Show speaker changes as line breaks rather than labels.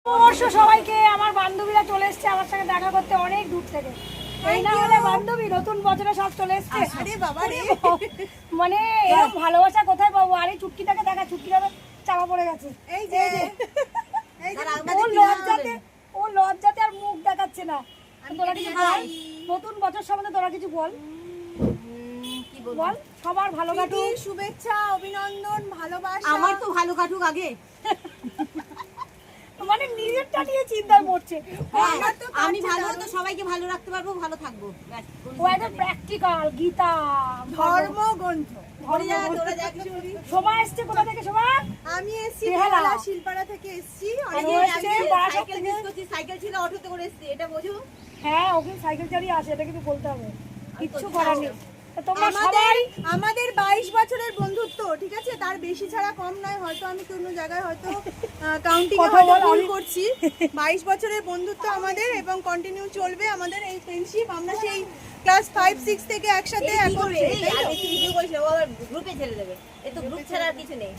অবশ্য সবাইকে আমার বান্ধবীরা চলে এসেছে আমার সঙ্গে দেখা করতে অনেক দূর থেকে। এই না হলে বান্ধবী নতুন বছরে সব চলে এসেছে।
আরে বাবা রে,
মানে এরকম ভালোবাসা কোথায় পাবো? আরে চুটকিটাকে দেখা, চুটকিটা চাপা পড়ে গেছে।
এই যে
ও লজ্জাতে আর মুখ দেখাচ্ছে না। তোরা কিছু বল, নতুন বছর সম্বন্ধে তোরা কিছু বল। বল, সবার ভালো কাটুক,
শুভেচ্ছা, অভিনন্দন, ভালোবাসা।
আমার তো ভালো কাটুক আগে।
মানে নিজেরটা নিয়ে চিন্তায় পড়ছে।
আমি ভালো তো সবাইকে ভালো রাখতে পারবো, ভালো থাকবো।
ও একদম প্র্যাকটিক্যাল, গীতা
ধর্মগ্রন্থ।
সময় এসছে কোথা থেকে? সময়
আমি এসছি
বেহালা।
শিলপাড়া থেকে এসছি।
সাইকেল ছিল, অটোতে করে এসেছি, এটা বোঝো।
হ্যাঁ, ওকে সাইকেল চালিয়ে আসে, এটা কিন্তু বলতে হবে। কিচ্ছু করার নেই। তোমরা সবাই
আমাদের 22 বছরের বন্ধুত্ব, ঠিক আছে? তার বেশি ছাড়া কম নয়। হয়তো আমি কোনো জায়গায় হয়তো কাউন্টিং এ ভুল করছি। 22 বছরের বন্ধুত্ব আমাদের এবং কন্টিনিউ চলবে আমাদের এই ফ্রেন্ডশিপ। আমরা সেই ক্লাস 5 6 থেকে একসাথে এখন
গ্রুপে ছেড়ে দেবে, এ তো গ্রুপ ছাড়া আর কিছু নেই।